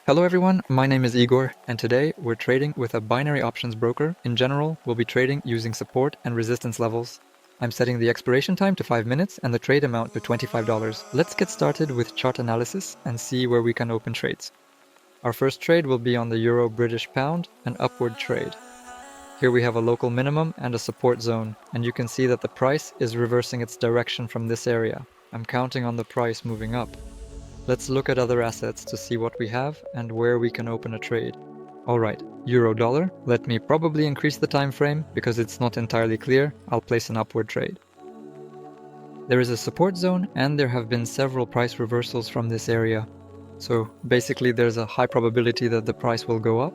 Hello everyone, my name is Igor, and today we're trading with a binary options broker. In general, we'll be trading using support and resistance levels. I'm setting the expiration time to 5 minutes and the trade amount to $25. Let's get started with chart analysis and see where we can open trades. Our first trade will be on the Euro British Pound, an upward trade. Here we have a local minimum and a support zone, and you can see that the price is reversing its direction from this area. I'm counting on the price moving up. Let's look at other assets to see what we have and where we can open a trade. Alright, Euro dollar. Let me probably increase the time frame because it's not entirely clear. I'll place an upward trade. There is a support zone and there have been several price reversals from this area. So basically there's a high probability that the price will go up.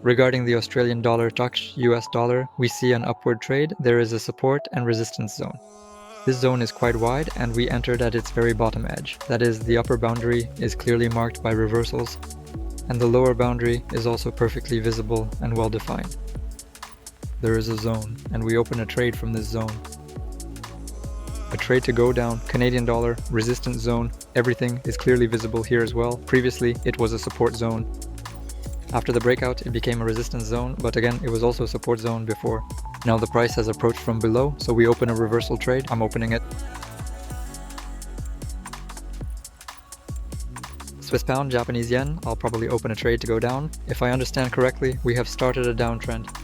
Regarding the Australian dollar touch US dollar, we see an upward trade. There is a support and resistance zone. This zone is quite wide and we entered at its very bottom edge. That is, the upper boundary is clearly marked by reversals and the lower boundary is also perfectly visible and well defined. There is a zone and we open a trade from this zone. A trade to go down, Canadian dollar, resistance zone, everything is clearly visible here as well. Previously it was a support zone. After the breakout it became a resistance zone, but again it was also a support zone before. Now the price has approached from below, so we open a reversal trade. I'm opening it. Swiss pound, Japanese yen, I'll probably open a trade to go down. If I understand correctly, we have started a downtrend,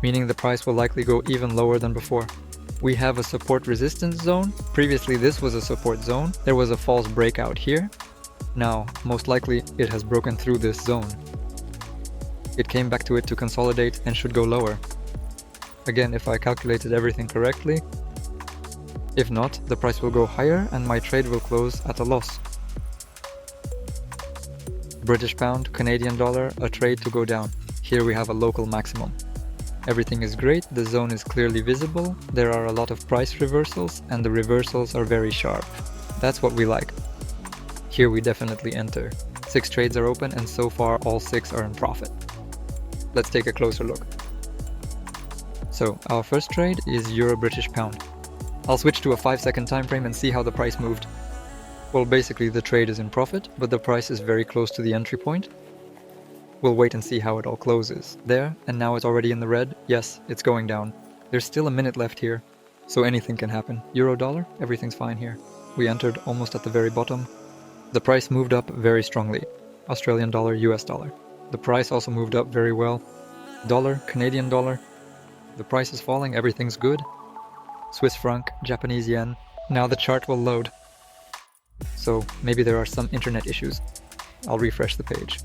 meaning the price will likely go even lower than before. We have a support resistance zone. Previously this was a support zone. There was a false breakout here. Now, most likely it has broken through this zone. It came back to it to consolidate and should go lower. Again, if I calculated everything correctly. If not, the price will go higher and my trade will close at a loss. British pound, Canadian dollar, a trade to go down. Here we have a local maximum. Everything is great, the zone is clearly visible, there are a lot of price reversals and the reversals are very sharp. That's what we like. Here we definitely enter. 6 trades are open and so far all 6 are in profit. Let's take a closer look. So our first trade is Euro British Pound. I'll switch to a 5-second time frame and see how the price moved. Well, basically the trade is in profit, but the price is very close to the entry point. We'll wait and see how it all closes. There, and now it's already in the red. Yes, it's going down. There's still a minute left here, so anything can happen. Euro dollar, everything's fine here. We entered almost at the very bottom. The price moved up very strongly. Australian dollar, US dollar. The price also moved up very well. Dollar, Canadian dollar. The price is falling, everything's good. Swiss franc, Japanese yen. Now the chart will load. So maybe there are some internet issues. I'll refresh the page.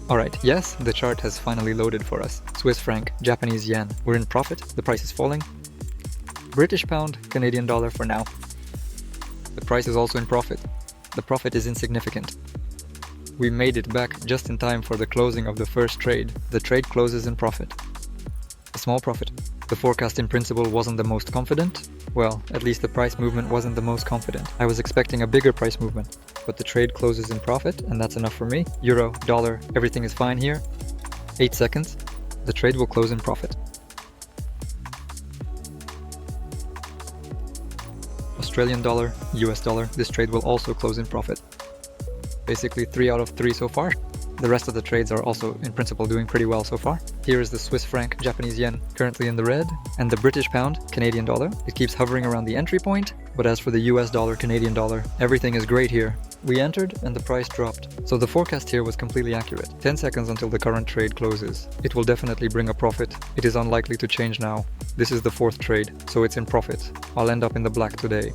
Alright, yes, the chart has finally loaded for us. Swiss franc, Japanese yen. We're in profit, the price is falling. British pound, Canadian dollar for now. The price is also in profit. The profit is insignificant. We made it back just in time for the closing of the first trade. The trade closes in profit. A small profit. The forecast in principle wasn't the most confident. Well, at least the price movement wasn't the most confident. I was expecting a bigger price movement, but the trade closes in profit and that's enough for me. Euro, dollar, everything is fine here. 8 seconds. The trade will close in profit. Australian dollar, US dollar, this trade will also close in profit. Basically 3 out of 3 so far. The rest of the trades are also in principle doing pretty well so far. Here is the Swiss franc, Japanese yen, currently in the red, and the British pound, Canadian dollar. It keeps hovering around the entry point, but as for the US dollar, Canadian dollar, everything is great here. We entered and the price dropped. So the forecast here was completely accurate. 10 seconds until the current trade closes. It will definitely bring a profit. It is unlikely to change now. This is the 4th trade, so it's in profit. I'll end up in the black today.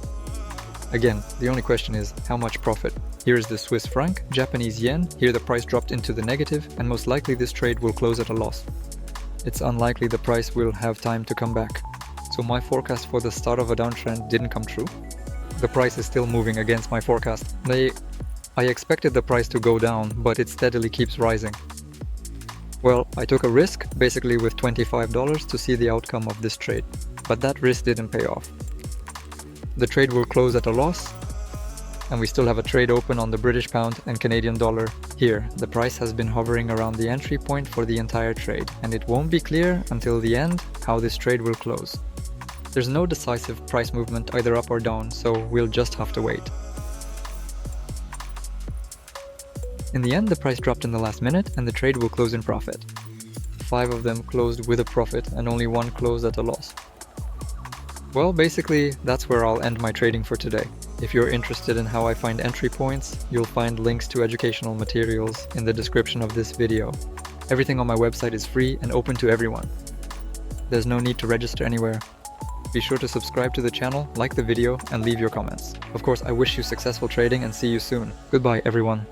Again, the only question is, how much profit? Here is the Swiss franc, Japanese yen. Here the price dropped into the negative, and most likely this trade will close at a loss. It's unlikely the price will have time to come back. So my forecast for the start of a downtrend didn't come true. The price is still moving against my forecast. I expected the price to go down, but it steadily keeps rising. Well, I took a risk, basically with $25 to see the outcome of this trade. But that risk didn't pay off. The trade will close at a loss, and we still have a trade open on the British pound and Canadian dollar. Here, the price has been hovering around the entry point for the entire trade, and it won't be clear until the end how this trade will close. There's no decisive price movement either up or down, so we'll just have to wait. In the end, the price dropped in the last minute and the trade will close in profit. 5 of them closed with a profit and only 1 closed at a loss. Well, basically, that's where I'll end my trading for today. If you're interested in how I find entry points, you'll find links to educational materials in the description of this video. Everything on my website is free and open to everyone. There's no need to register anywhere. Be sure to subscribe to the channel, like the video, and leave your comments. Of course, I wish you successful trading and see you soon. Goodbye, everyone.